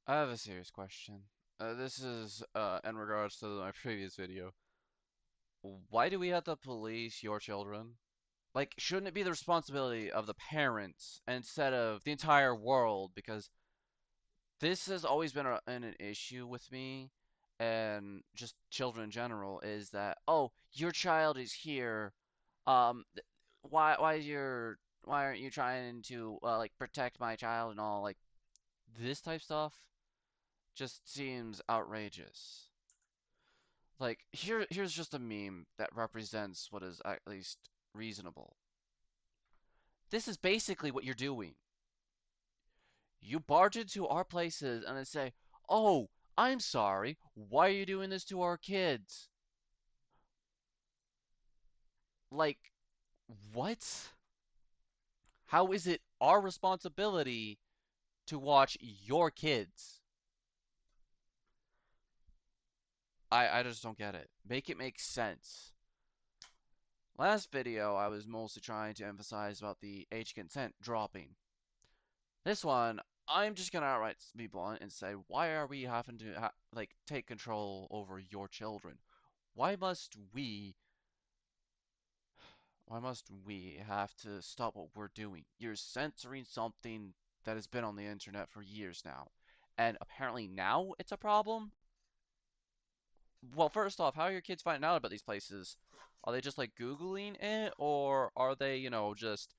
I have a serious question. This is in regards to my previous video. Why do we have to police your children? Like, shouldn't it be the responsibility of the parents instead of the entire world? Because this has always been an issue with me and just children in general is that, oh, your child is here. Why aren't you trying to like protect my child and all like this type stuff just seems outrageous. Like here's just a meme that represents what is at least reasonable. This is basically what you're doing. You barge into our places and then say, "Oh, I'm sorry. Why are you doing this to our kids?" Like, what? How is it our responsibility to watch your kids? I just don't get it. Make it make sense. Last video, I was mostly trying to emphasize about the age consent dropping. This one, I'm just gonna outright be blunt and say, why are we having to like take control over your children? Why must we? Why must we have to stop what we're doing? You're censoring something that has been on the internet for years now, and apparently now it's a problem. Well, first off, how are your kids finding out about these places? Are they just like Googling it, or are they, just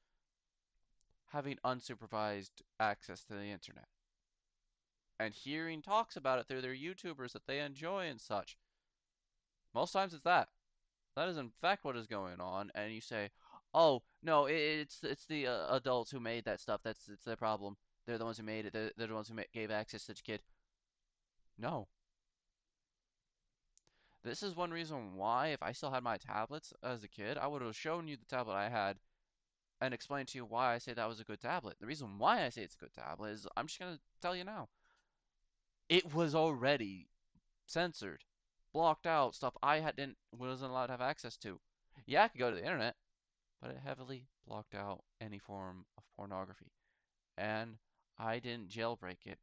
having unsupervised access to the internet and hearing talks about it through their YouTubers that they enjoy and such? Most times it's that. That is in fact what is going on, and you say, "Oh no, it's the adults who made that stuff. That's it's their problem. They're the ones who made it. They're the ones who gave access to the kid." No, this is one reason why if I still had my tablets as a kid, I would have shown you the tablet I had and explained to you why I say that was a good tablet. The reason why I say it's a good tablet is I'm just gonna tell you now. It was already censored, blocked out stuff I didn't wasn't allowed to have access to. Yeah, I could go to the internet, but it heavily blocked out any form of pornography. And I didn't jailbreak it.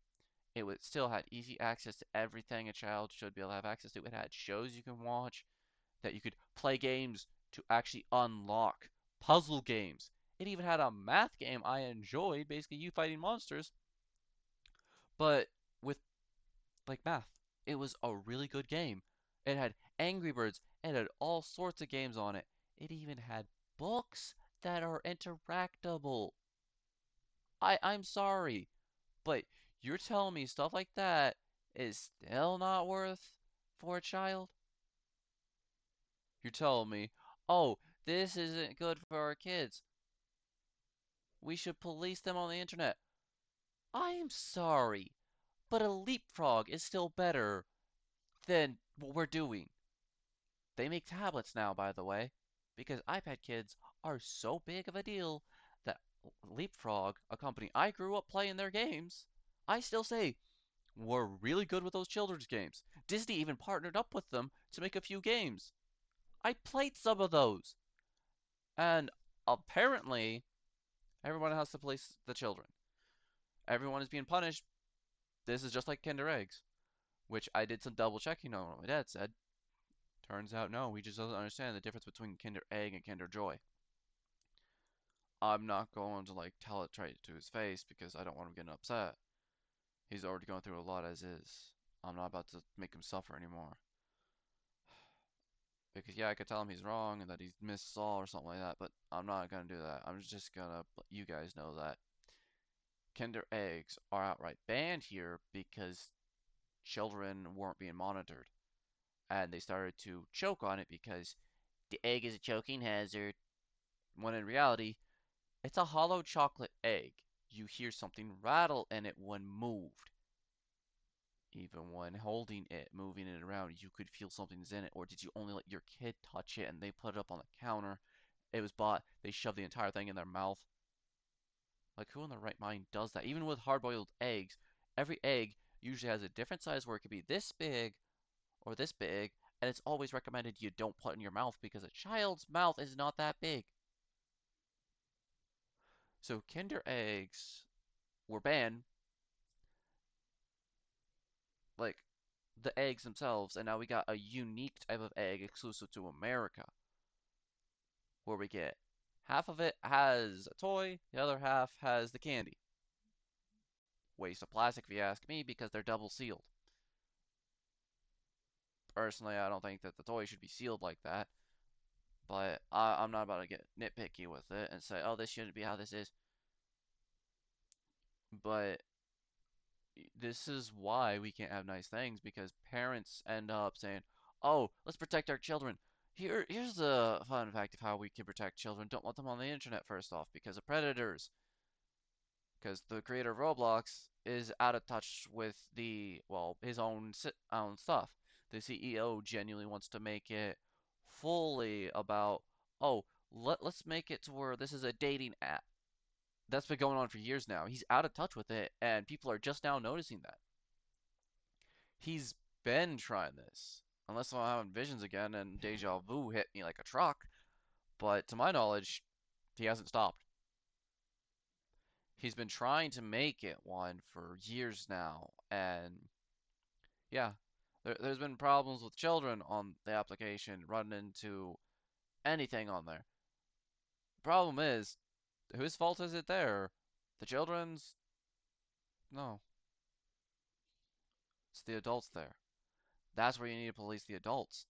It would still had easy access to everything a child should be able to have access to. It had shows you can watch, that you could play games to actually unlock, puzzle games. It even had a math game I enjoyed, basically you fighting monsters, but with like math. It was a really good game. It had Angry Birds. It had all sorts of games on it. It even had books that are interactable. I'm sorry, but you're telling me stuff like that is still not worth for a child? You're telling me, oh, this isn't good for our kids. We should police them on the internet. I am sorry, but a leapfrog is still better than what we're doing. They make tablets now, by the way, because iPad kids are so big of a deal that Leapfrog, a company I grew up playing their games, I still say were really good with those children's games. Disney even partnered up with them to make a few games. I played some of those. And apparently, everyone has to police the children. Everyone is being punished. This is just like Kinder Eggs, which I did some double checking on what my dad said. Turns out, no, he just doesn't understand the difference between Kinder Egg and Kinder Joy. I'm not going to like tell it right to his face because I don't want him getting upset. He's already going through a lot as is. I'm not about to make him suffer anymore. Because yeah, I could tell him he's wrong and that he's missed Saul or something like that, but I'm not gonna do that. I'm just gonna let you guys know that Kinder Eggs are outright banned here because children weren't being monitored. And they started to choke on it because the egg is a choking hazard. When in reality, it's a hollow chocolate egg. You hear something rattle in it when moved. Even when holding it, moving it around, you could feel something's in it. Or did you only let your kid touch it and they put it up on the counter? It was bought, they shoved the entire thing in their mouth. Like, who in their right mind does that? Even with hard boiled eggs, every egg usually has a different size where it could be this big or this big, and it's always recommended you don't put it in your mouth because a child's mouth is not that big. So Kinder Eggs were banned like the eggs themselves, and now we got a unique type of egg exclusive to America, where we get half of it has a toy, the other half has the candy. Waste of plastic, if you ask me, because they're double sealed. Personally, I don't think that the toy should be sealed like that, but I'm not about to get nitpicky with it and say, oh, this shouldn't be how this is. But this is why we can't have nice things because parents end up saying, "Oh, let's protect our children." Here's a fun fact of how we can protect children. Don't let them on the internet first off because of predators. Because the creator of Roblox is out of touch with his own stuff. The CEO genuinely wants to make it fully about, oh, let's make it to where this is a dating app. That's been going on for years now. He's out of touch with it, and people are just now noticing that. He's been trying this. Unless I'm having visions again and deja vu hit me like a truck. But to my knowledge, he hasn't stopped. He's been trying to make it one for years now. And yeah, there's been problems with children on the application running into anything on there. Problem is, whose fault is it there? The children's? No, it's the adults there. That's where you need to police the adults.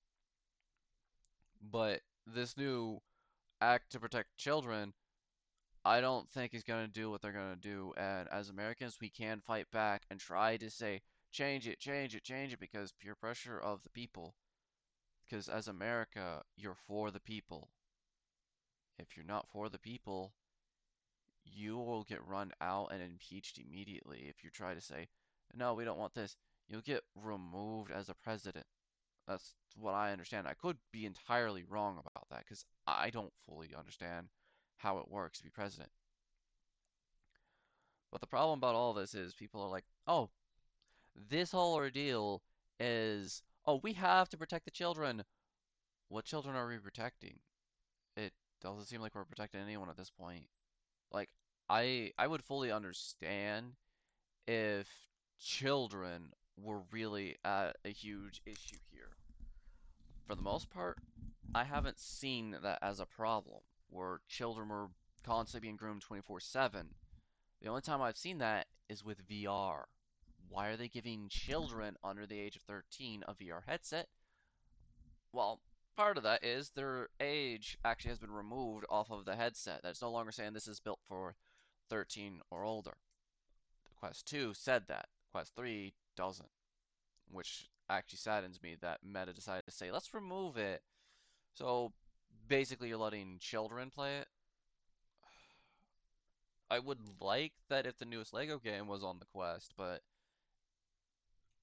But this new act to protect children I don't think is going to do what they're going to do. And as Americans, we can fight back and try to say, change it, change it, change it, because peer pressure of the people. Because as America, you're for the people. If you're not for the people, you will get run out and impeached immediately. If you try to say, no, we don't want this, you'll get removed as a president. That's what I understand. I could be entirely wrong about that because I don't fully understand how it works to be president. But the problem about all this is people are like, oh, this whole ordeal is, oh, we have to protect the children. What children are we protecting? It doesn't seem like we're protecting anyone at this point. Like, I would fully understand if children were really a huge issue here. For the most part, I haven't seen that as a problem where children were constantly being groomed 24/7. The only time I've seen that is with VR. Why are they giving children under the age of 13 a VR headset? Well, part of that is their age actually has been removed off of the headset. That's no longer saying this is built for 13 or older. The Quest 2 said that. Quest 3 doesn't, which actually saddens me that Meta decided to say, let's remove it. So basically, you're letting children play it. I would like that if the newest Lego game was on the Quest, but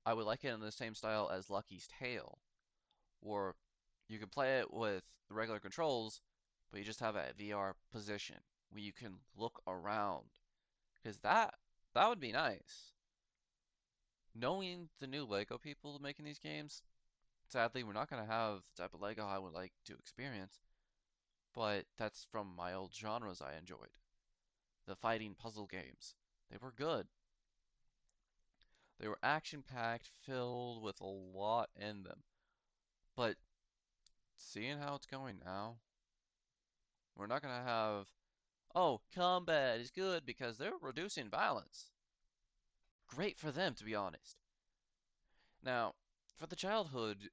I would like it in the same style as Lucky's Tale, where you can play it with the regular controls, but you just have a VR position where you can look around. Because that would be nice. Knowing the new Lego people making these games, sadly, we're not gonna have the type of Lego I would like to experience, but that's from my old genres I enjoyed. The fighting puzzle games. They were good. They were action-packed, filled with a lot in them. But seeing how it's going now, we're not gonna have, oh, combat is good because they're reducing violence. Great for them, to be honest. Now, for the childhood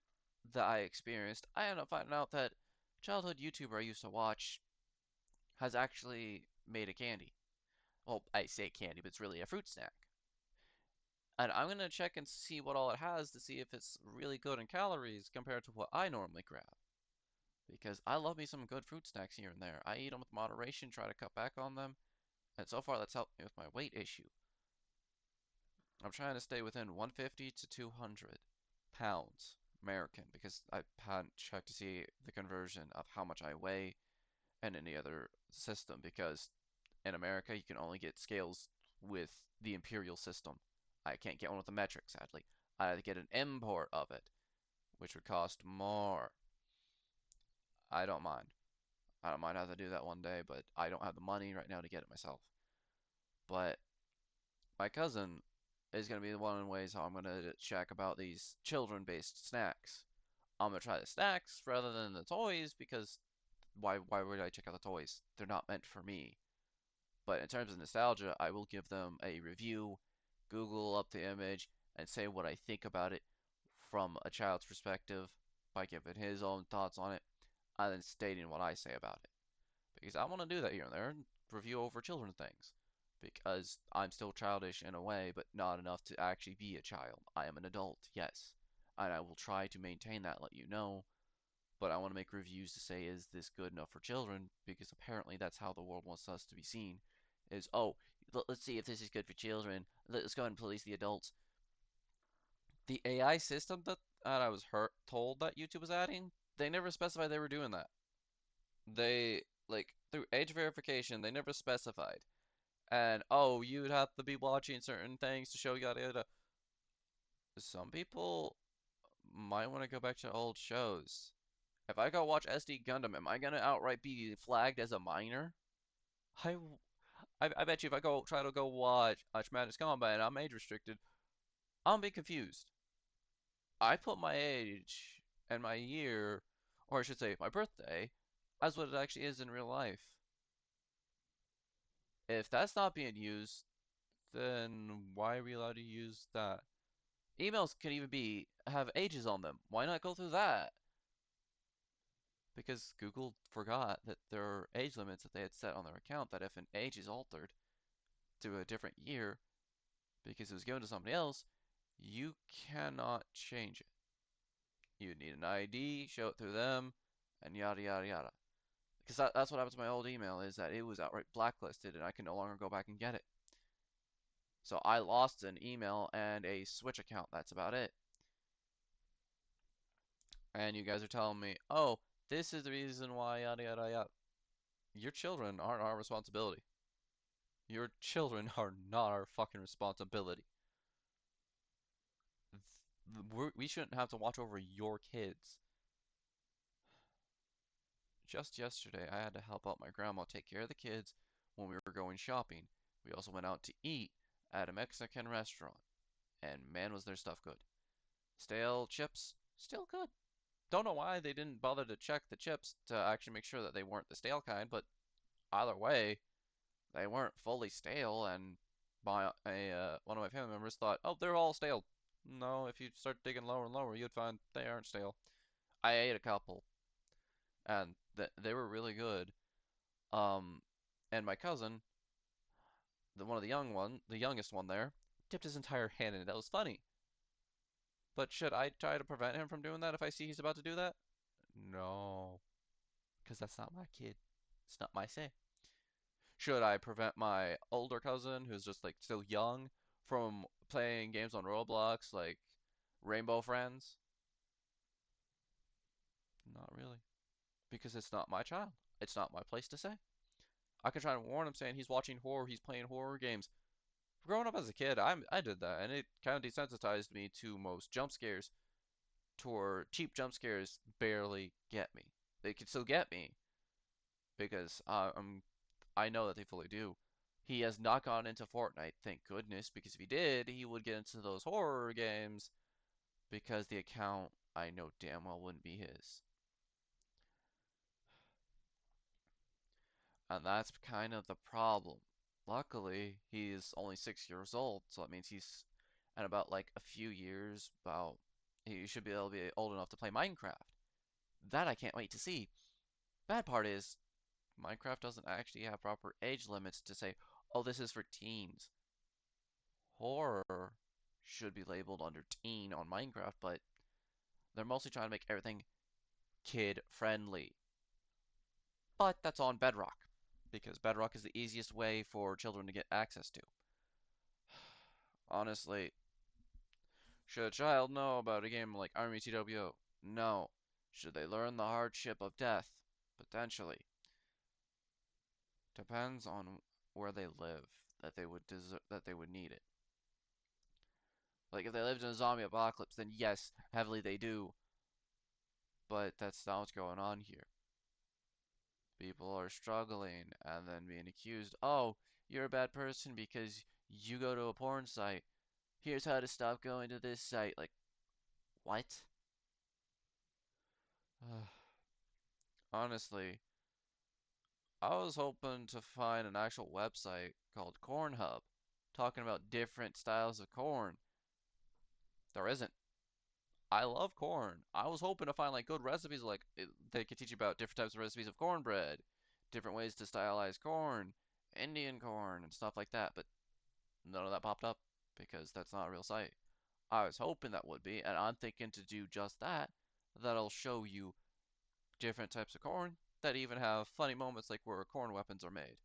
that I experienced, I ended up finding out that childhood YouTuber I used to watch has actually made a candy. Well, I say candy, but it's really a fruit snack. And I'm gonna check and see what all it has to see if it's really good in calories compared to what I normally grab. Because I love me some good fruit snacks here and there. I eat them with moderation, try to cut back on them, and so far that's helped me with my weight issue. I'm trying to stay within 150 to 200 pounds American because I hadn't checked to see the conversion of how much I weigh and any other system because in America you can only get scales with the imperial system. I can't get one with the metric, sadly. I had to get an import of it, which would cost more. I don't mind. I don't mind having to do that one day, but I don't have the money right now to get it myself. But my cousin is going to be one of the ways how I'm going to check about these children-based snacks. I'm going to try the snacks rather than the toys because why would I check out the toys? They're not meant for me. But in terms of nostalgia, I will give them a review, Google up the image, and say what I think about it from a child's perspective by giving his own thoughts on it, and then stating what I say about it. Because I want to do that here and there and review over children things. Because I'm still childish in a way, but not enough to actually be a child. I am an adult, yes. And I will try to maintain that, let you know. But I want to make reviews to say, is this good enough for children? Because apparently that's how the world wants us to be seen. Is, oh, let's see if this is good for children. Let's go ahead and police the adults. The AI system that I was told that YouTube was adding, they never specified they were doing that. They, like, through age verification, they never specified. And, oh, you'd have to be watching certain things to show yada yada. Some people might want to go back to old shows. If I go watch SD Gundam, am I gonna outright be flagged as a minor? I, I bet you if I go try to go watch Madness Combat and I'm age restricted, I'll be confused. I put my age and my year, or I should say my birthday, as what it actually is in real life. If that's not being used, then why are we allowed to use that? Emails can even be have ages on them. Why not go through that? Because Google forgot that there are age limits that they had set on their account that if an age is altered to a different year because it was given to somebody else, you cannot change it. You need an ID, show it through them, and yada yada yada. Because that's what happened to my old email is that it was outright blacklisted and I can no longer go back and get it. So I lost an email and a Switch account. That's about it. And you guys are telling me, oh, this is the reason why yada yada yada. Your children aren't our responsibility. Your children are not our fucking responsibility. We shouldn't have to watch over your kids. Just yesterday, I had to help out my grandma take care of the kids when we were going shopping. We also went out to eat at a Mexican restaurant, and man, was their stuff good. Stale chips, still good. Don't know why they didn't bother to check the chips to actually make sure that they weren't the stale kind, but either way, they weren't fully stale, and one of my family members thought, oh, they're all stale. No, if you start digging lower and lower, you'd find they aren't stale. I ate a couple, and they were really good. Um, and my cousin, the youngest one there, dipped his entire hand in it. That was funny. But should I try to prevent him from doing that if I see he's about to do that? No, because that's not my kid. It's not my say. Should I prevent my older cousin, who's just like still young, from playing games on Roblox like Rainbow Friends? Not really, because it's not my child. It's not my place to say. I can try to warn him saying he's watching horror, he's playing horror games. Growing up as a kid, I did that, and it kind of desensitized me to most jump scares. To cheap jump scares barely get me. They can still get me because I know that they fully do. He has not gone into Fortnite, thank goodness, because if he did, he would get into those horror games because the account I know damn well wouldn't be his. And that's kind of the problem. Luckily, he's only 6 years old, so that means he's in about like a few years, about he should be able to be old enough to play Minecraft. That I can't wait to see. Bad part is, Minecraft doesn't actually have proper age limits to say, oh, this is for teens. Horror should be labeled under teen on Minecraft, but they're mostly trying to make everything kid friendly. But that's on Bedrock, because Bedrock is the easiest way for children to get access to. Honestly, should a child know about a game like Army TWO? No. Should they learn the hardship of death? Potentially. Depends on where they live that they would need it. Like if they lived in a zombie apocalypse, then yes, heavily they do. But that's not what's going on here. People are struggling and then being accused, oh, you're a bad person because you go to a porn site. Here's how to stop going to this site. Like, what? Honestly, I was hoping to find an actual website called Corn Hub talking about different styles of corn. There isn't. I love corn. I was hoping to find like good recipes like they could teach you about different types of recipes of cornbread, different ways to stylize corn, Indian corn and stuff like that, but none of that popped up because that's not a real site. I was hoping that would be, and I'm thinking to do just that. That'll show you different types of corn that even have funny moments like where corn weapons are made.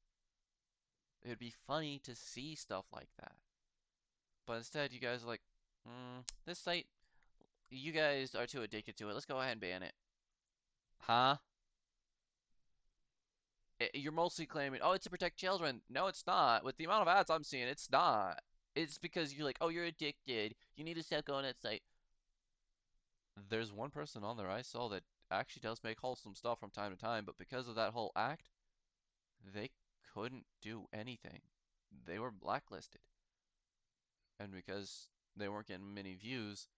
It'd be funny to see stuff like that. But instead, you guys are like, this site, you guys are too addicted to it. Let's go ahead and ban it. Huh? You're mostly claiming, oh, it's to protect children. No, it's not. With the amount of ads I'm seeing, it's not. It's because you're like, oh, you're addicted. You need to stop going to that site. There's one person on there I saw that actually does make wholesome stuff from time to time, but because of that whole act, they couldn't do anything. They were blacklisted. And because they weren't getting many views,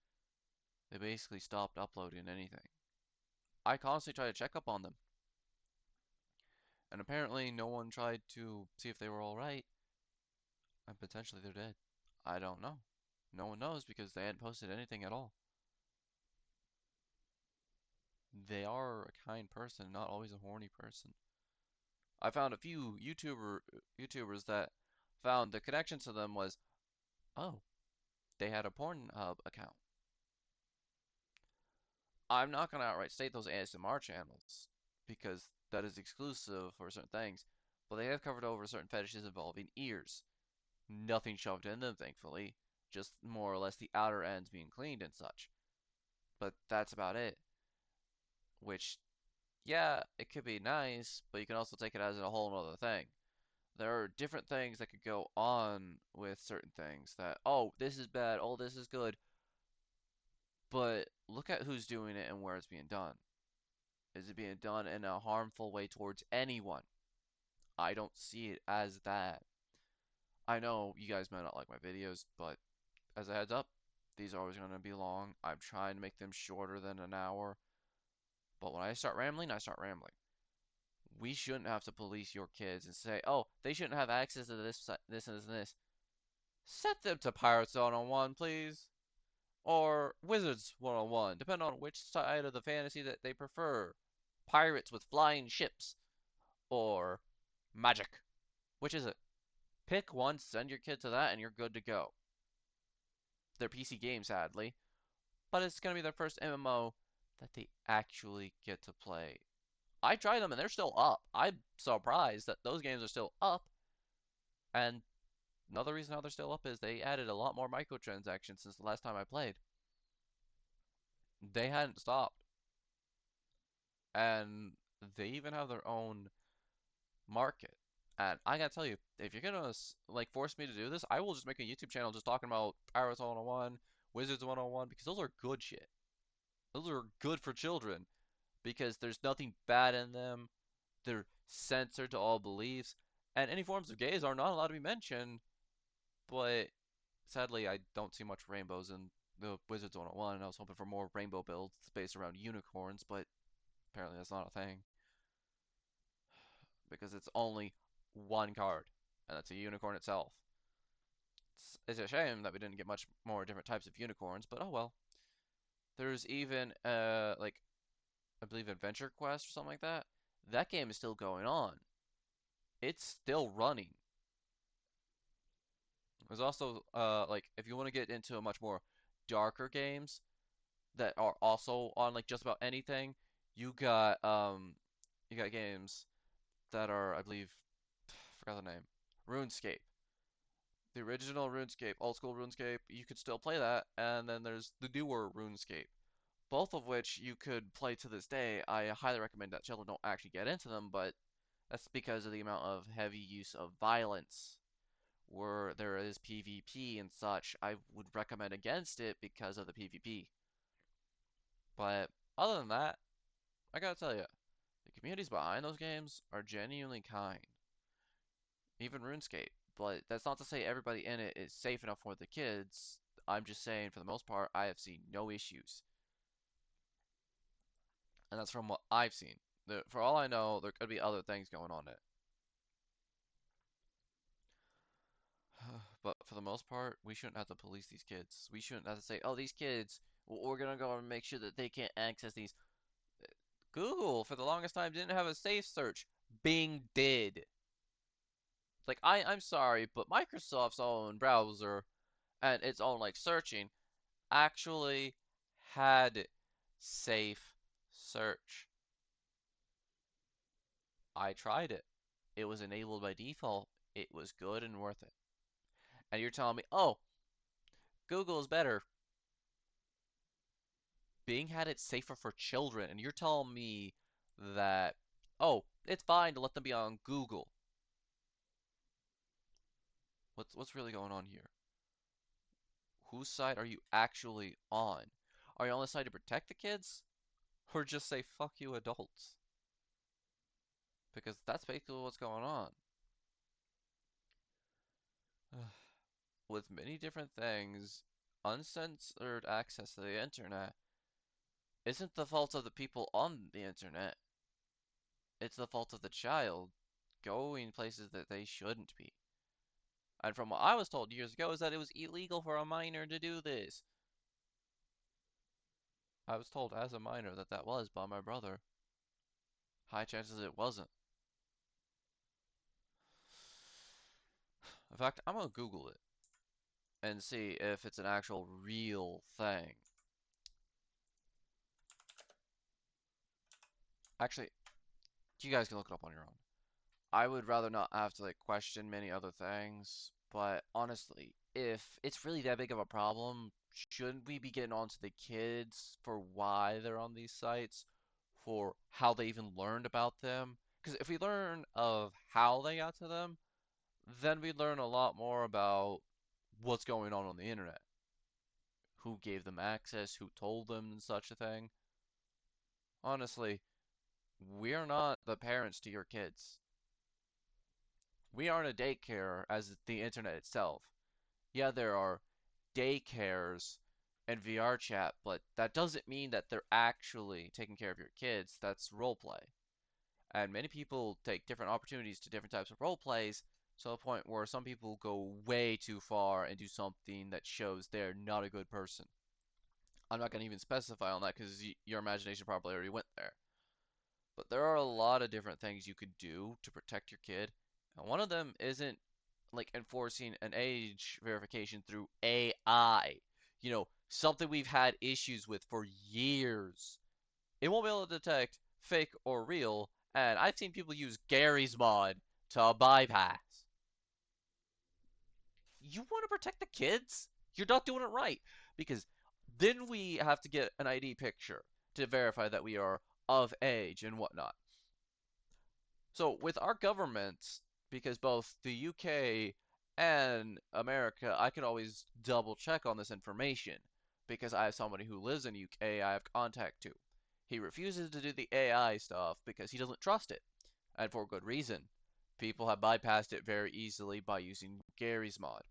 they basically stopped uploading anything. I constantly try to check up on them, and apparently no one tried to see if they were alright, and potentially they're dead. I don't know. No one knows because they hadn't posted anything at all. They are a kind person, not always a horny person. I found a few YouTubers that found the connection to them was, oh, they had a Pornhub account. I'm not gonna outright state those ASMR channels because that is exclusive for certain things, but they have covered over certain fetishes involving ears. Nothing shoved in them, thankfully, just more or less the outer ends being cleaned and such. But that's about it. Which, yeah, it could be nice, but you can also take it as a whole other thing. There are different things that could go on with certain things that, oh, this is bad, oh, this is good, but look at who's doing it and where it's being done. Is it being done in a harmful way towards anyone? I don't see it as that. I know you guys might not like my videos, but as a heads up, these are always going to be long. I'm trying to make them shorter than an hour, but when I start rambling, I start rambling. We shouldn't have to police your kids and say, oh, they shouldn't have access to this, and this. Set them to Pirates 101, please. Or Wizards 101, depending on which side of the fantasy that they prefer. Pirates with flying ships, or Magic. Which is it? Pick one, send your kid to that, and you're good to go. They're PC games, sadly, but it's going to be their first MMO that they actually get to play. I tried them and they're still up. I'm surprised that those games are still up. And another reason how they're still up is they added a lot more microtransactions since the last time I played. They hadn't stopped. And they even have their own market. And I gotta tell you, if you're gonna like force me to do this, I will just make a YouTube channel just talking about Pirates 101, Wizards 101, because those are good shit. Those are good for children because there's nothing bad in them. They're censored to all beliefs, and any forms of gays are not allowed to be mentioned. But sadly, I don't see much rainbows in the Wizards 101, and I was hoping for more rainbow builds based around unicorns, but apparently that's not a thing because it's only one card, and that's a unicorn itself. It's a shame that we didn't get much more different types of unicorns, but oh well. There's even like I believe Adventure Quest or something like that. That game is still going on. It's still running. There's also like if you want to get into a much more darker games that are also on like just about anything, you got you got games that are I believe forgot the name. RuneScape. The original RuneScape, old school RuneScape, you could still play that, and then there's the newer RuneScape. Both of which you could play to this day. I highly recommend that children don't actually get into them, but that's because of the amount of heavy use of violence where there is PvP and such. I would recommend against it because of the PvP. But other than that, I gotta tell you, the communities behind those games are genuinely kind. Even RuneScape. But that's not to say everybody in it is safe enough for the kids. I'm just saying, for the most part, I have seen no issues. And that's from what I've seen. For all I know, there could be other things going on it. But for the most part, we shouldn't have to police these kids. We shouldn't have to say, oh, these kids, we're gonna go and make sure that they can't access these. Google, for the longest time, didn't have a safe search. Bing did. Like, I'm sorry, but Microsoft's own browser and its own, like, searching actually had safe search. I tried it. It was enabled by default. It was good and worth it. And you're telling me, oh, Google is better. Bing had it safer for children, and you're telling me that, oh, it's fine to let them be on Google. What's really going on here? Whose side are you actually on? Are you on the side to protect the kids, or just say fuck you adults? Because that's basically what's going on. With many different things, uncensored access to the internet isn't the fault of the people on the internet. It's the fault of the child going places that they shouldn't be. And from what I was told years ago is that it was illegal for a minor to do this. I was told as a minor that that was by my brother. High chances it wasn't. In fact, I'm gonna Google it and see if it's an actual real thing. Actually, you guys can look it up on your own. I would rather not have to like question many other things, but honestly, if it's really that big of a problem, shouldn't we be getting onto the kids for why they're on these sites, for how they even learned about them? Because if we learn of how they got to them, then we learn a lot more about what's going on the internet. Who gave them access, who told them such a thing. Honestly, we're not the parents to your kids. We aren't a daycare as the internet itself. Yeah, there are daycares and VR chat, but that doesn't mean that they're actually taking care of your kids. That's role play. And many people take different opportunities to different types of role plays to the point where some people go way too far and do something that shows they're not a good person. I'm not going to even specify on that because your imagination probably already went there. But there are a lot of different things you could do to protect your kid. And one of them isn't like enforcing an age verification through AI. Something we've had issues with for years. It won't be able to detect fake or real, and I've seen people use Gary's mod to bypass. You want to protect the kids? You're not doing it right. Because then we have to get an ID picture to verify that we are of age and whatnot. So with our governments, because both the UK and America, I can always double check on this information because I have somebody who lives in UK I have contact to. He refuses to do the AI stuff because he doesn't trust it, and for good reason. People have bypassed it very easily by using Gary's mod.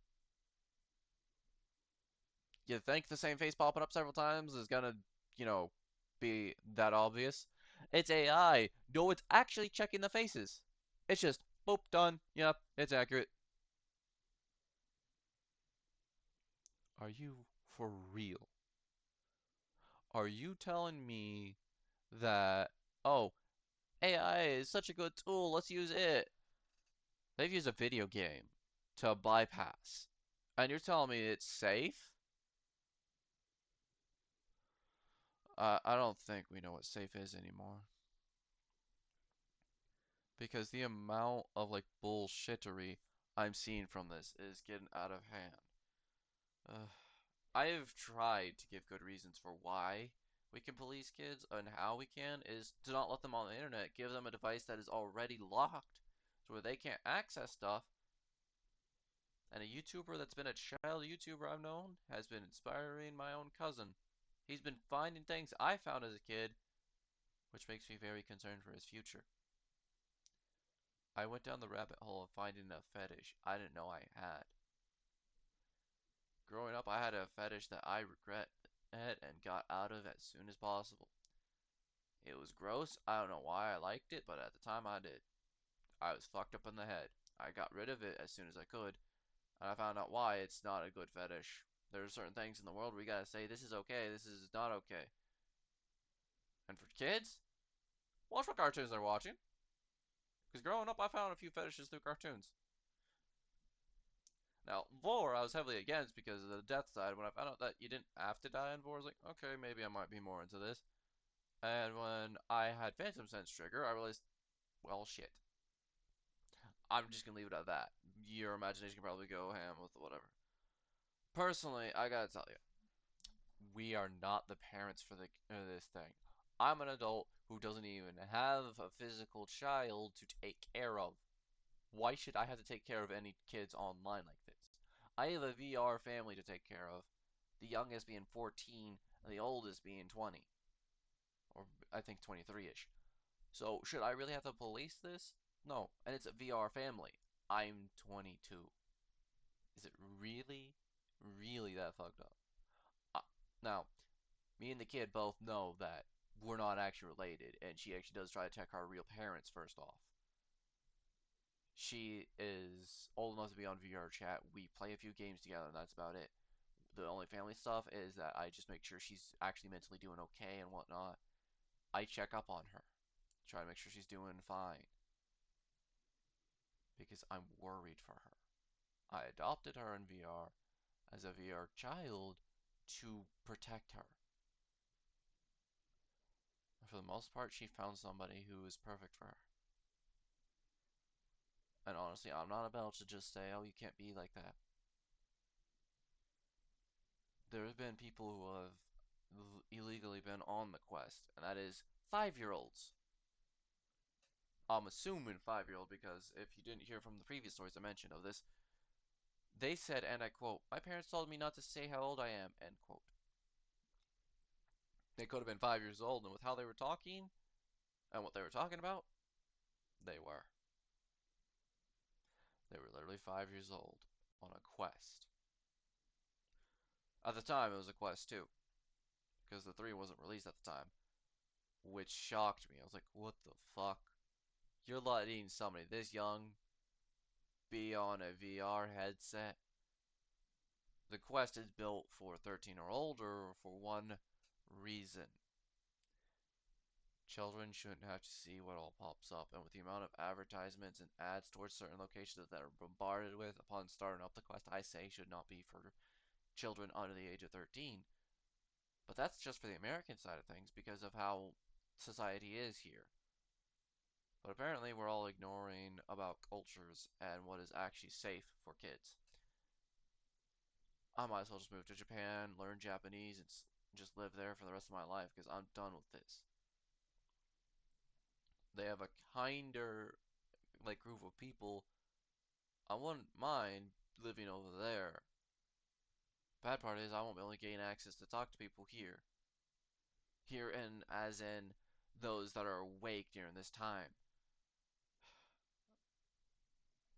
You think the same face popping up several times is gonna, you know, be that obvious? It's AI. No, it's actually checking the faces. It's just, boop, done. Yep, it's accurate. Are you for real? Are you telling me that, oh, AI is such a good tool, let's use it? They've used a video game to bypass. And you're telling me it's safe? I don't think we know what safe is anymore. Because the amount of like bullshittery I'm seeing from this is getting out of hand. Uh, I have tried to give good reasons for why we can police kids and how we can is to not let them on the internet, give them a device that is already locked to where they can't access stuff. And a YouTuber that's been a child YouTuber I've known has been inspiring my own cousin. He's been finding things I found as a kid, which makes me very concerned for his future. I went down the rabbit hole of finding a fetish I didn't know I had. Growing up, I had a fetish that I regret and got out of as soon as possible. It was gross. I don't know why I liked it, but at the time I did. I was fucked up in the head. I got rid of it as soon as I could, and I found out why it's not a good fetish. There are certain things in the world where you gotta say this is okay, this is not okay. And for kids, watch what cartoons they're watching. Because growing up, I found a few fetishes through cartoons. Now, Vor, I was heavily against because of the death side. When I found out that you didn't have to die in Vor, I was like, okay, maybe I might be more into this. And when I had Phantom Sense trigger, I realized, well, shit. I'm just gonna leave it at that. Your imagination can probably go ham with whatever. Personally, I gotta tell you, we are not the parents for this thing. I'm an adult who doesn't even have a physical child to take care of. Why should I have to take care of any kids online like this? I have a VR family to take care of, the youngest being 14 and the oldest being 20, or I think 23-ish. So, should I really have to police this? No, and it's a VR family. I'm 22. Is it really, really that fucked up? Uh, Now, me and the kid both know that we're not actually related, and she actually does try to check our real parents first off. She is old enough to be on VR chat. We play a few games together, and that's about it. The only family stuff is that I just make sure she's actually mentally doing okay and whatnot. I check up on her, try to make sure she's doing fine, because I'm worried for her. I adopted her in VR as a VR child to protect her. And for the most part, she found somebody who is perfect for her. And honestly, I'm not about to just say, oh, you can't be like that. There have been people who have illegally been on the quest, and that is 5-year-olds. I'm assuming 5-year-old because if you didn't hear from the previous stories I mentioned of this, they said, and I quote, my parents told me not to say how old I am, end quote. They could have been 5 years old, and with how they were talking and what they were talking about, they were. They were literally 5 years old on a quest. At the time, it was a quest too, because the 3 wasn't released at the time, which shocked me. I was like, what the fuck? You're letting somebody this young be on a VR headset? The Quest is built for 13 or older for one reason. Children shouldn't have to see what all pops up, and with the amount of advertisements and ads towards certain locations that are bombarded with upon starting up the Quest, I say should not be for children under the age of 13. But that's just for the American side of things because of how society is here. But apparently, we're all ignoring about cultures and what is actually safe for kids. I might as well just move to Japan, learn Japanese, and just live there for the rest of my life because I'm done with this. They have a kinder like group of people. I wouldn't mind living over there. Bad part is I won't be able to gain access to talk to people here. Here and as in those that are awake during this time.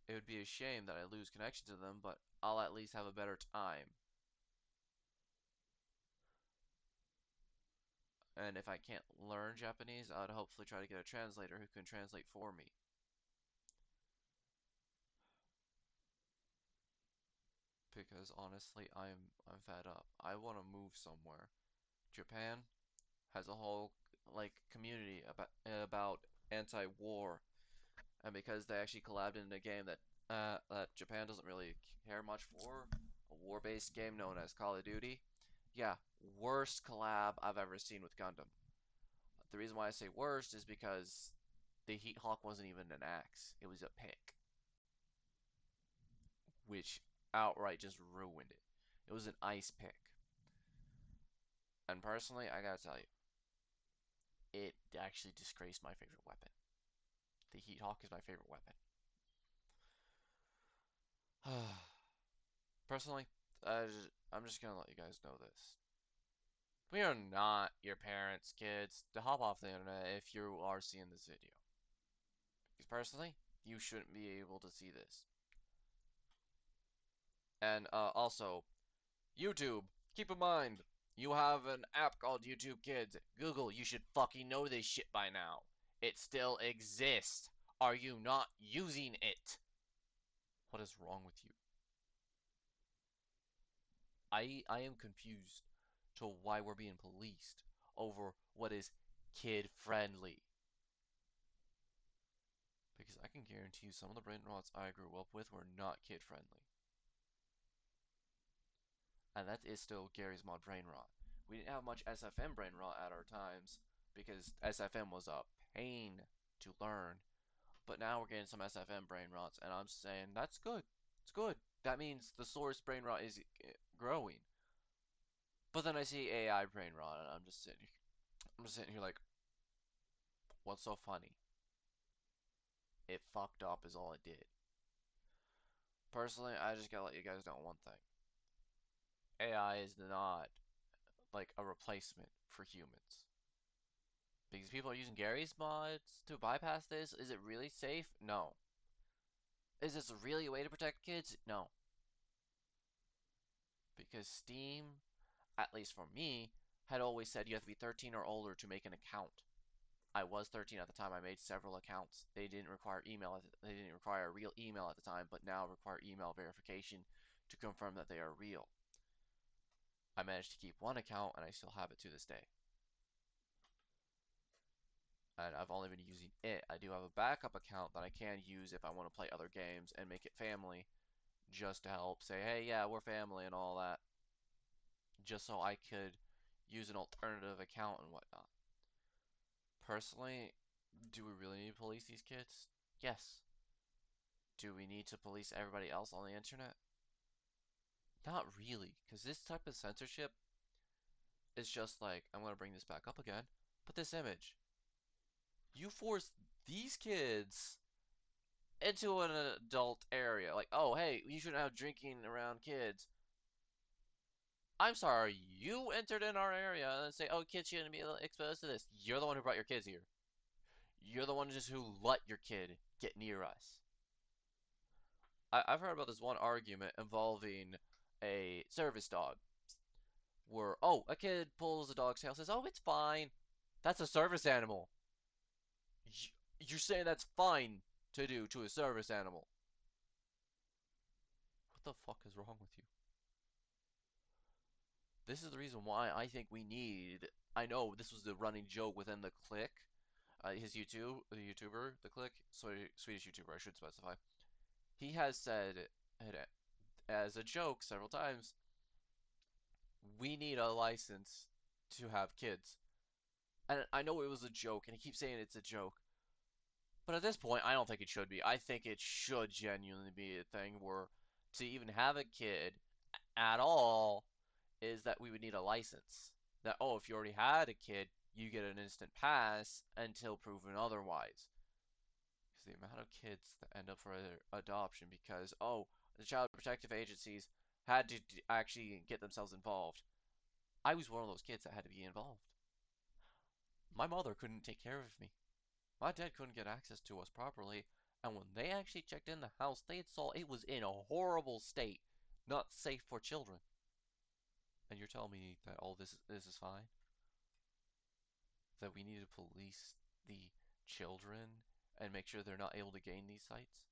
It would be a shame that I lose connection to them, but I'll at least have a better time. And if I can't learn Japanese, I'd hopefully try to get a translator who can translate for me. Because honestly, I'm fed up. I want to move somewhere. Japan has a whole like community about anti-war, and because they actually collabed in a game that Japan doesn't really care much for, a war-based game known as Call of Duty. Yeah, worst collab I've ever seen with Gundam. The reason why I say worst is because the Heat Hawk wasn't even an axe; it was a pick, which outright just ruined it. It was an ice pick, and personally, I gotta tell you, it actually disgraced my favorite weapon. The Heat Hawk is my favorite weapon. Personally, I'm just gonna let you guys know this. We are not your parents' kids to hop off the internet if you are seeing this video. Because personally, you shouldn't be able to see this. And also, YouTube. Keep in mind, you have an app called YouTube Kids. Google, you should fucking know this shit by now. It still exists. Are you not using it? What is wrong with you? I am confused to why we're being policed over what is kid friendly. Because I can guarantee you some of the brain rots I grew up with were not kid friendly. And that is still Gary's Mod brain rot. We didn't have much SFM brain rot at our times because SFM was a pain to learn. But now we're getting some SFM brain rots, and I'm saying that's good. It's good. That means the source brain rot is growing. But then I see AI brain rot, and I'm just sitting here like, what's so funny? It fucked up is all it did. Personally, I just gotta let you guys know one thing. AI is not like a replacement for humans. Because people are using Gary's mods to bypass this. Is it really safe? No. Is this really a way to protect kids? No. Because Steam, at least for me, had always said you have to be 13 or older to make an account. I was 13 at the time. I made several accounts. They didn't require email. They didn't require a real email at the time, but now require email verification to confirm that they are real. I managed to keep one account, and I still have it to this day. And I've only been using it. I do have a backup account that I can use if I want to play other games and make it family, just to help say, hey, yeah, we're family and all that, just so I could use an alternative account and whatnot. Personally, do we really need to police these kids? Yes. Do we need to police everybody else on the internet? Not really, because this type of censorship is just like, I'm going to bring this back up again, but this image. You force these kids into an adult area. Like, oh, hey, you shouldn't have drinking around kids. I'm sorry, you entered in our area and say, oh, kids shouldn't be exposed to this. You're the one who brought your kids here. You're the one just who let your kid get near us. I've heard about this one argument involving a service dog where, oh, a kid pulls the dog's tail, says, oh, it's fine. That's a service animal. You're saying that's fine to do to a service animal. What the fuck is wrong with you? This is the reason why I think we need. I know this was the running joke within the Click, his YouTube, the YouTuber, the Click, Swedish YouTuber, I should specify. He has said as a joke several times, we need a license to have kids. And I know it was a joke, and he keeps saying it's a joke. But at this point, I don't think it should be. I think it should genuinely be a thing where to even have a kid at all is that we would need a license. That, oh, if you already had a kid, you get an instant pass until proven otherwise. Because the amount of kids that end up for adoption because, oh, the child protective agencies had to actually get themselves involved. I was one of those kids that had to be involved. My mother couldn't take care of me. My dad couldn't get access to us properly, and when they actually checked in the house, they saw it was in a horrible state, not safe for children. And you're telling me that all this is fine? That we need to police the children and make sure they're not able to gain these sites?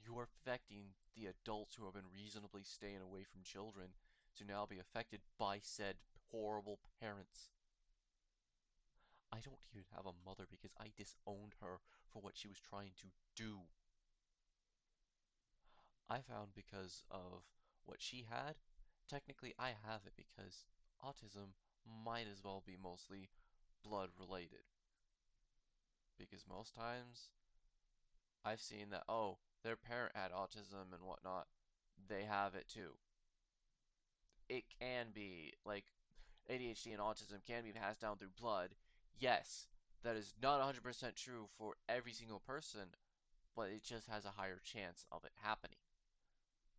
You are affecting the adults who have been reasonably staying away from children to now be affected by said horrible parents. I don't even have a mother because I disowned her for what she was trying to do. I found because of what she had, technically I have it because autism might as well be mostly blood related. Because most times I've seen that, oh, their parent had autism and whatnot, they have it too. It can be, like, ADHD and autism can be passed down through blood. Yes, that is not 100% true for every single person, but it just has a higher chance of it happening.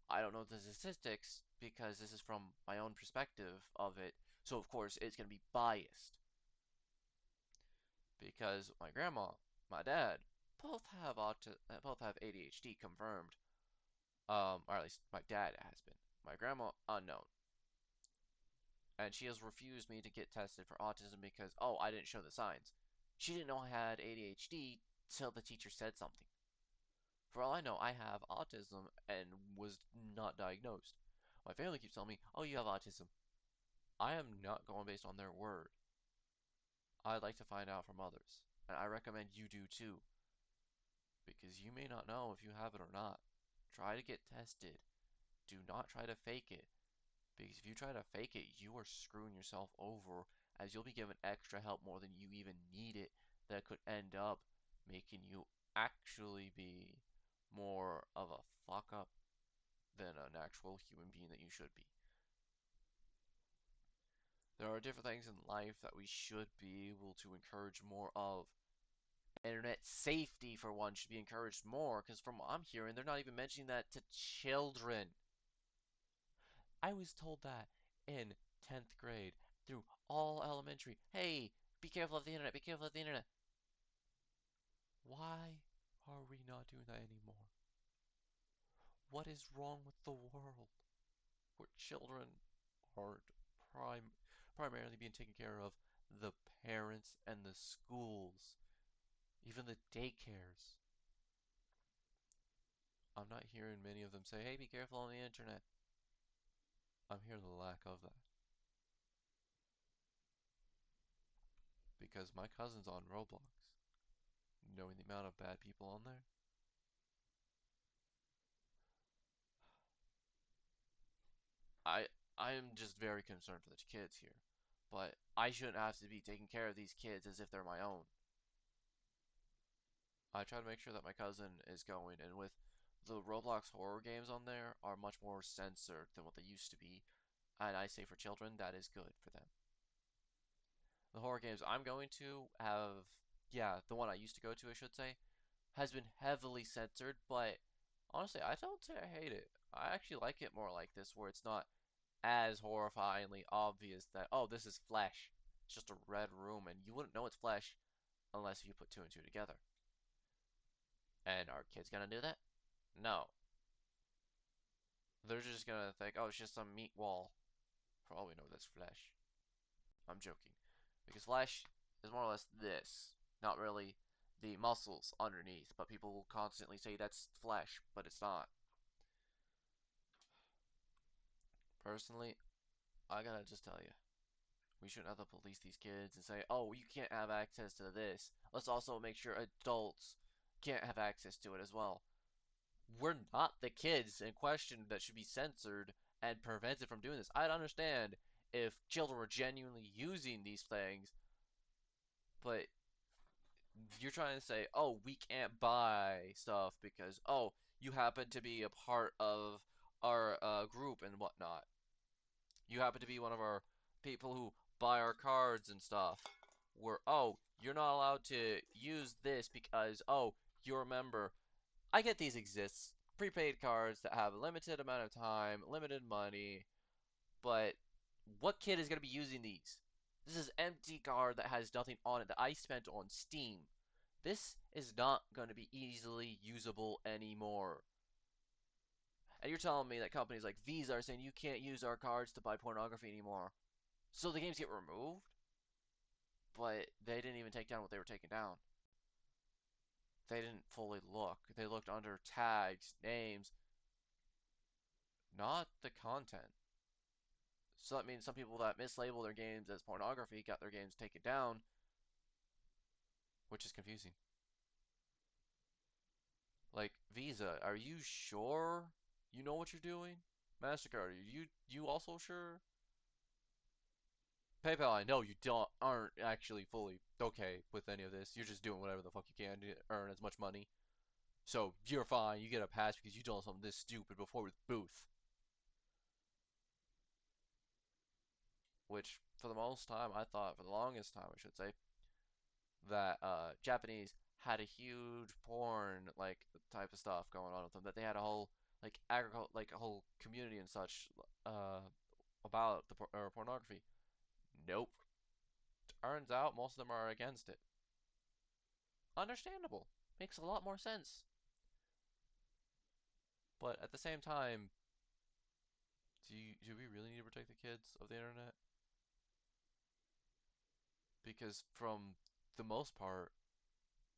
I don't know the statistics because this is from my own perspective of it, so of course it's going to be biased. Because my grandma, my dad, both have ADHD confirmed. Or at least my dad has been. My grandma, unknown. And she has refused me to get tested for autism because, oh, I didn't show the signs. She didn't know I had ADHD till the teacher said something. For all I know, I have autism and was not diagnosed. My family keeps telling me, oh, you have autism. I am not going based on their word. I'd like to find out from others. And I recommend you do too, because you may not know if you have it or not. Try to get tested. Do not try to fake it, because if you try to fake it, you are screwing yourself over, as you'll be given extra help more than you even need it that could end up making you actually be more of a fuck up than an actual human being that you should be. There are different things in life that we should be able to encourage more of. Internet safety, for one, should be encouraged more, because from what I'm hearing, they're not even mentioning that to children. I was told that in 10th grade through all elementary. Hey, be careful of the internet, be careful of the internet. Why are we not doing that anymore? What is wrong with the world where children aren't primarily being taken care of? The parents and the schools, even the daycares. I'm not hearing many of them say, hey, be careful on the internet. I'm hearing the lack of that. Because my cousin's on Roblox, knowing the amount of bad people on there, I I am just very concerned for the kids here. But I shouldn't have to be taking care of these kids as if they're my own. I try to make sure that my cousin is going, and with the Roblox horror games on there are much more censored than what they used to be. And I say for children, that is good for them. The horror games I'm going to have, yeah, the one I used to go to, I should say, has been heavily censored, but honestly, I don't say I hate it. I actually like it more like this, where it's not as horrifyingly obvious that, oh, this is flesh. It's just a red room, and you wouldn't know it's flesh unless you put two and two together. And are kids gonna do that? No. They're just gonna think, oh, it's just some meat wall. For all we know, that's flesh. I'm joking. Because flesh is more or less this. Not really the muscles underneath, but people will constantly say that's flesh, but it's not. Personally, I gotta just tell you, we shouldn't have to police these kids and say, oh, you can't have access to this. Let's also make sure adults can't have access to it as well. We're not the kids in question that should be censored and prevented from doing this. I'd understand if children were genuinely using these things, but you're trying to say, oh, we can't buy stuff because, oh, you happen to be a part of our group and whatnot. You happen to be one of our people who buy our cards and stuff. Where, oh, you're not allowed to use this because, oh, you're a member. I get these exists. Prepaid cards that have a limited amount of time, limited money, but what kid is going to be using these? This is an empty card that has nothing on it that I spent on Steam. This is not going to be easily usable anymore. And you're telling me that companies like Visa are saying you can't use our cards to buy pornography anymore. So the games get removed? But they didn't even take down what they were taking down. They didn't fully look. They looked under tags, names, not the content. So that means some people that mislabel their games as pornography got their games taken down, which is confusing. Like, Visa, are you sure you know what you're doing? MasterCard, are you also sure? PayPal, I know you don't aren't actually fully okay with any of this. You're just doing whatever the fuck you can to earn as much money. So you're fine. You get a pass because you done something this stupid before with Booth, which for the most time I thought for the longest time I should say that Japanese had a huge porn like type of stuff going on with them. That they had a whole like agricult like a whole community and such uh about the pornography. Nope. Turns out most of them are against it. Understandable. Makes a lot more sense. But at the same time, Do we really need to protect the kids of the internet? Because from the most part,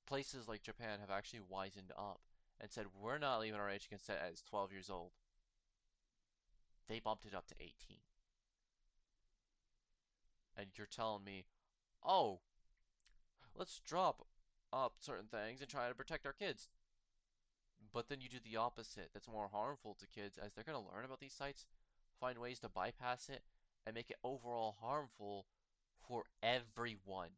places like Japan have actually wisened up and said we're not leaving our age consent as 12 years old. They bumped it up to 18. And you're telling me, oh, let's drop up certain things and try to protect our kids. But then you do the opposite that's more harmful to kids as they're going to learn about these sites, find ways to bypass it, and make it overall harmful for everyone.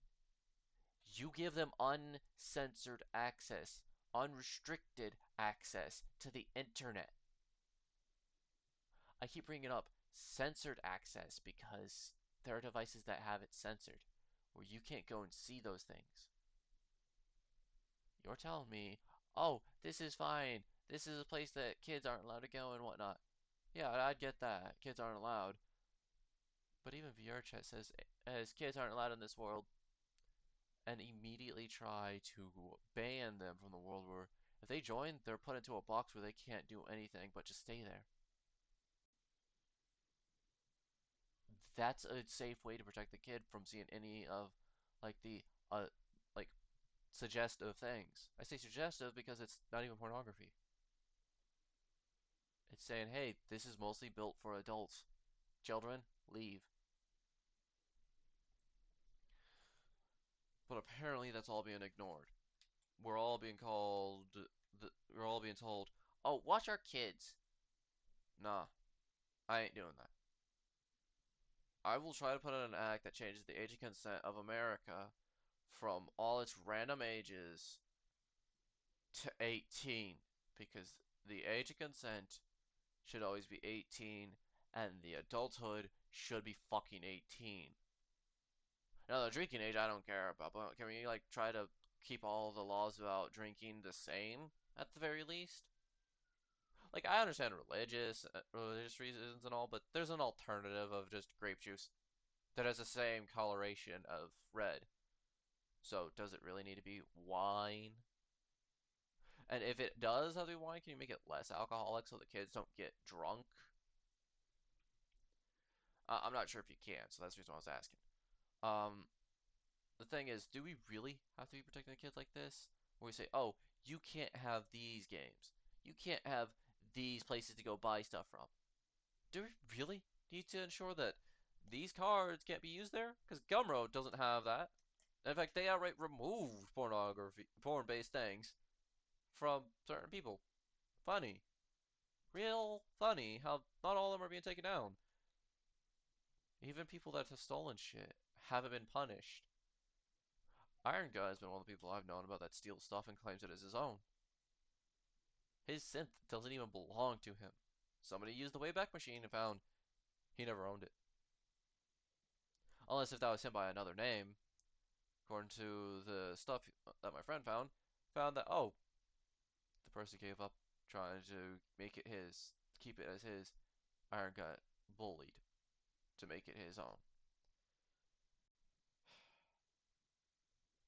You give them uncensored access, unrestricted access to the internet. I keep bringing up censored access because there are devices that have it censored, where you can't go and see those things. You're telling me, oh, this is fine. This is a place that kids aren't allowed to go and whatnot. Yeah, I'd get that. Kids aren't allowed. But even VRChat says, as kids aren't allowed in this world, and immediately try to ban them from the world where if they join, they're put into a box where they can't do anything but just stay there. That's a safe way to protect the kid from seeing any of like the like suggestive things. I say suggestive because it's not even pornography. It's saying, hey, this is mostly built for adults. Children, leave. But apparently that's all being ignored. We're all being told, "Oh, watch our kids." Nah, I ain't doing that. I will try to put in an act that changes the age of consent of America from all its random ages to 18 because the age of consent should always be 18 and the adulthood should be fucking 18. Now, the drinking age I don't care about, but can we like try to keep all the laws about drinking the same at the very least? Like I understand religious reasons and all, but there's an alternative of just grape juice that has the same coloration of red. So does it really need to be wine? And if it does have to be wine, can you make it less alcoholic so the kids don't get drunk? I'm not sure if you can, so that's the reason why I was asking. Um, the thing is, do we really have to be protecting the kids like this? Where we say, oh, you can't have these games. You can't have these places to go buy stuff from. Do we really need to ensure that these cards can't be used there? Because Gumroad doesn't have that. In fact, they outright removed porn-based things from certain people. Funny. Real funny how not all of them are being taken down. Even people that have stolen shit haven't been punished. Iron Guy has been one of the people I've known about that steals stuff and claims it as his own. His synth doesn't even belong to him. Somebody used the Wayback Machine and found he never owned it. Unless if that was him by another name. According to the stuff that my friend found that, oh, the person gave up trying to make it his, keep it as his. Iron got bullied to make it his own.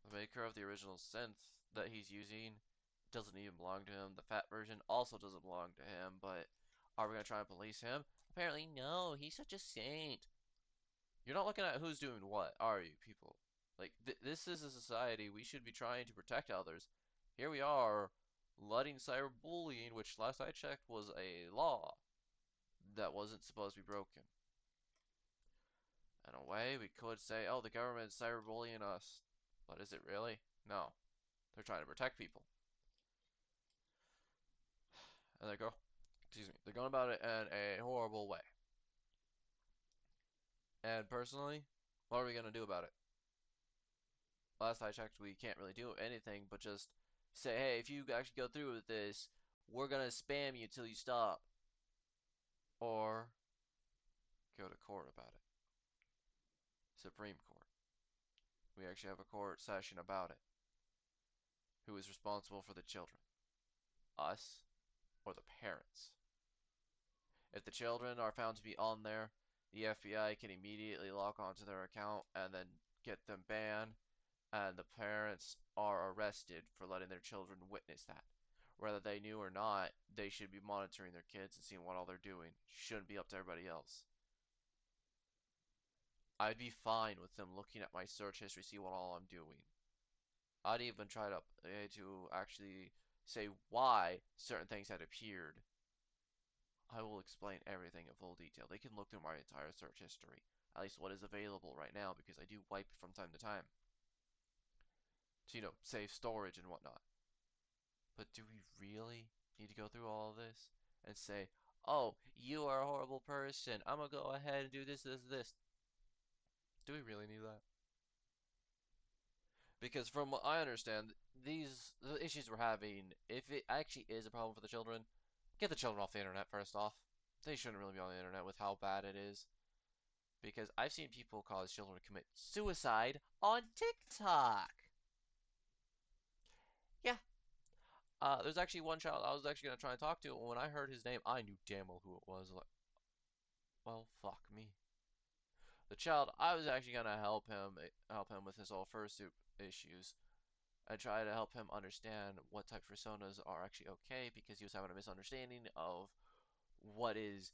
The maker of the original synth that he's using doesn't even belong to him. The fat version also doesn't belong to him, but are we gonna try and police him? Apparently, no, he's such a saint. You're not looking at who's doing what, are you, people? Like, this is a society we should be trying to protect others. Here we are, letting cyberbullying, which last I checked was a law that wasn't supposed to be broken. In a way, we could say, oh, the government's cyberbullying us. But is it really? No. They're trying to protect people. And they're going about it in a horrible way. And personally, what are we going to do about it? Last I checked, we can't really do anything but just say, hey, if you actually go through with this, we're gonna spam you till you stop. Or go to court about it. Supreme Court. We actually have a court session about it. Who is responsible for the children? Us or the parents? If the children are found to be on there, the FBI can immediately log onto their account and then get them banned, and the parents are arrested for letting their children witness that. Whether they knew or not, they should be monitoring their kids and seeing what all they're doing. Shouldn't be up to everybody else. I'd be fine with them looking at my search history, see what all I'm doing. I'd even try to actually say why certain things had appeared. I will explain everything in full detail. They can look through my entire search history, at least what is available right now, because I do wipe it from time to time to, save storage and whatnot. But do we really need to go through all of this and say, oh, you are a horrible person. I'm gonna go ahead and do this, this, this. Do we really need that? Because from what I understand, the issues we're having, if it actually is a problem for the children, get the children off the internet first off. They shouldn't really be on the internet with how bad it is. Because I've seen people cause children to commit suicide on TikTok. Yeah. There's actually one child I was actually gonna try and talk to, and when I heard his name, I knew damn well who it was. Like, well, fuck me. The child I was actually gonna help him with his whole fursuit issues, and try to help him understand what type of personas are actually okay, because he was having a misunderstanding of what is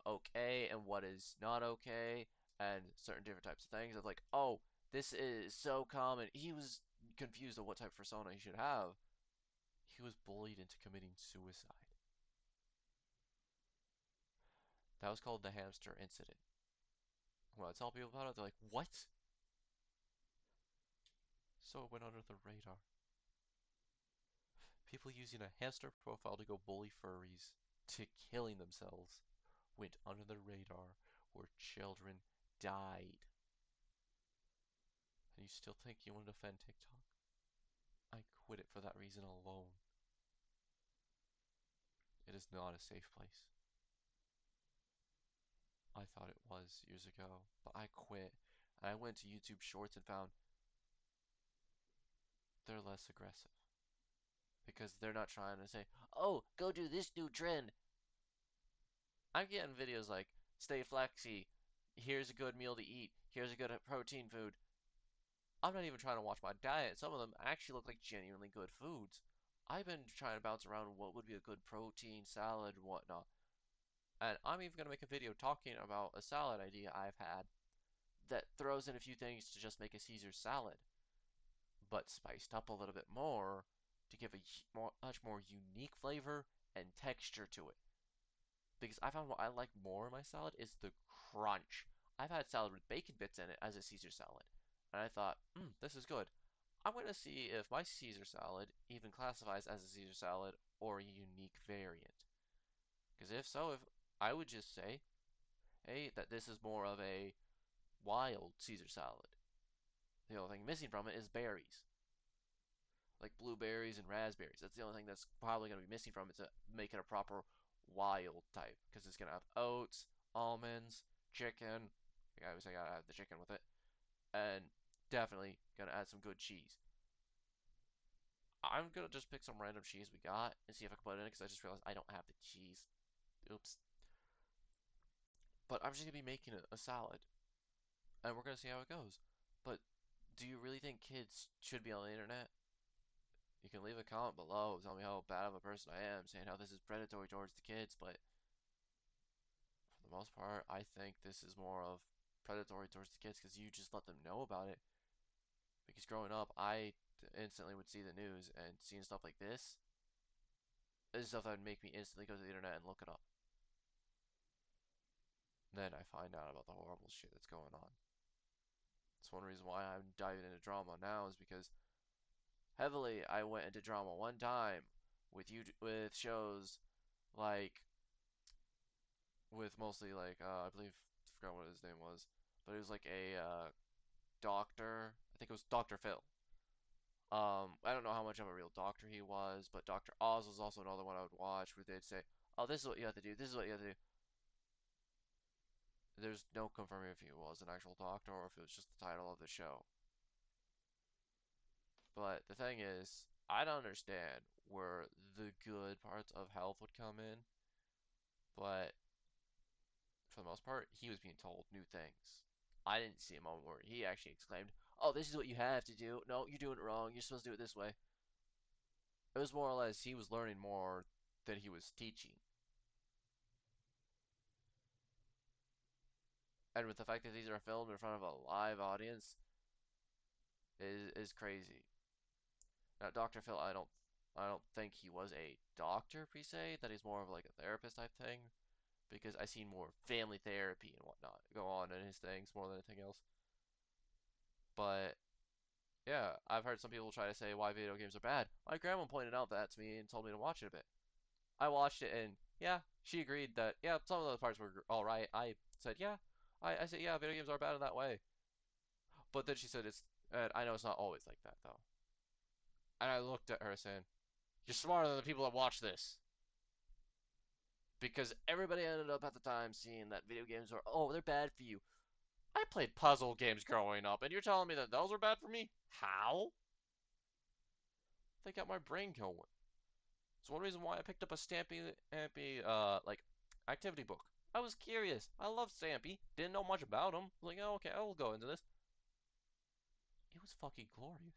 okay and what is not okay, and certain different types of things of like, oh, this is so common. He was confused of what type of persona he should have. He was bullied into committing suicide. That was called the hamster incident. When I tell people about it, they're like, what? So it went under the radar. People using a hamster profile to go bully furries to killing themselves went under the radar where children died. And you still think you want to defend TikTok? I quit it for that reason alone. It is not a safe place. I thought it was years ago, but I quit. And I went to YouTube Shorts and found they're less aggressive. Because they're not trying to say, oh, go do this new trend. I'm getting videos like, stay flexy, here's a good meal to eat, here's a good protein food. I'm not even trying to watch my diet. Some of them actually look like genuinely good foods. I've been trying to bounce around what would be a good protein salad and whatnot. And I'm even going to make a video talking about a salad idea I've had that throws in a few things to just make a Caesar salad, but spiced up a little bit more to give a much more unique flavor and texture to it. Because I found what I like more in my salad is the crunch. I've had salad with bacon bits in it as a Caesar salad, and I thought, this is good. I'm going to see if my Caesar salad even classifies as a Caesar salad or a unique variant. Because if so, if I would just say, hey, that this is more of a wild Caesar salad. The only thing missing from it is berries, like blueberries and raspberries. That's the only thing that's probably going to be missing from it to make it a proper wild type, because it's going to have oats, almonds, chicken. Yeah, obviously I gotta have the chicken with it, and definitely gonna add some good cheese. I'm gonna just pick some random cheese we got and see if I can put it in, because I just realized I don't have the cheese. Oops. But I'm just gonna be making a salad, and we're gonna see how it goes. But do you really think kids should be on the internet? You can leave a comment below, tell me how bad of a person I am, saying how this is predatory towards the kids, but for the most part, I think this is more of predatory towards the kids because you just let them know about it. Because growing up, I instantly would see the news, and seeing stuff like this is stuff that would make me instantly go to the internet and look it up. Then I find out about the horrible shit that's going on. It's one reason why I'm diving into drama now, is because heavily I went into drama one time with shows like, with mostly like, I believe, I forgot what his name was, but it was like a doctor. I think it was Dr. Phil. I don't know how much of a real doctor he was, but Dr. Oz was also another one I would watch where they'd say, "Oh, this is what you have to do. This is what you have to do." There's no confirming if he was an actual doctor or if it was just the title of the show. But the thing is, I don't understand where the good parts of health would come in, but for the most part, he was being told new things. I didn't see a moment where he actually exclaimed, "Oh, this is what you have to do. No, you're doing it wrong. You're supposed to do it this way." It was more or less he was learning more than he was teaching. And with the fact that these are filmed in front of a live audience is crazy. Now, Dr. Phil, I don't think he was a doctor per se. That he's more of like a therapist type thing because I seen more family therapy and whatnot go on in his things more than anything else. But yeah, I've heard some people try to say why video games are bad. My grandma pointed out that to me and told me to watch it a bit. I watched it and yeah, she agreed that yeah, some of those parts were all right. I said yeah, I said yeah, video games are bad in that way. But then she said I know it's not always like that though. And I looked at her saying, "You're smarter than the people that watch this." Because everybody ended up at the time seeing that video games are, oh, they're bad for you. I played puzzle games growing up, and you're telling me that those are bad for me? How? They got my brain going. It's one reason why I picked up a Stampy, like, activity book. I was curious. I love Stampy. Didn't know much about him. Like, oh, okay, I will go into this. It was fucking glorious.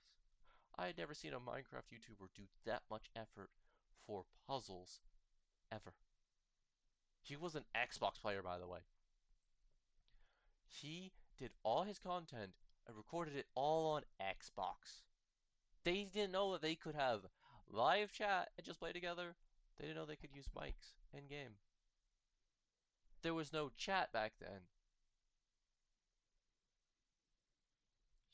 I had never seen a Minecraft YouTuber do that much effort for puzzles ever. He was an Xbox player, by the way. He did all his content and recorded it all on Xbox. They didn't know that they could have live chat and just play together. They didn't know they could use mics in game. There was no chat back then.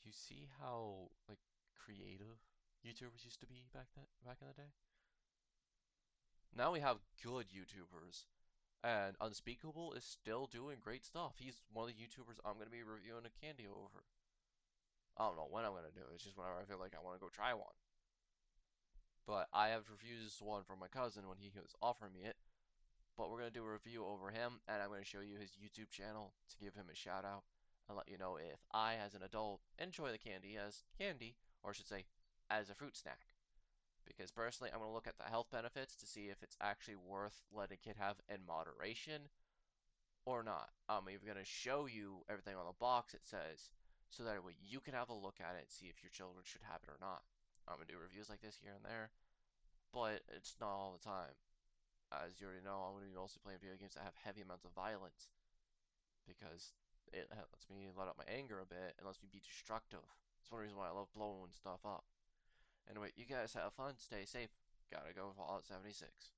You see how like creative YouTubers used to be back in the day? Now we have good YouTubers, and Unspeakable is still doing great stuff. He's one of the YouTubers I'm gonna be reviewing a candy over. I don't know when I'm gonna do it. It's just whenever I feel like I want to go try one. But I have refused one from my cousin when he was offering me it. But we're going to do a review over him, and I'm going to show you his YouTube channel to give him a shout out and let you know if I, as an adult, enjoy the candy as candy, or I should say, as a fruit snack. Because personally, I'm going to look at the health benefits to see if it's actually worth letting a kid have in moderation or not. I'm even going to show you everything on the box it says, so that way you can have a look at it and see if your children should have it or not. I'm going to do reviews like this here and there, but it's not all the time. As you already know, I'm going to be mostly playing video games that have heavy amounts of violence because it lets me let out my anger a bit and lets me be destructive. It's one reason why I love blowing stuff up. Anyway, you guys have fun, stay safe. Gotta go Fallout 76.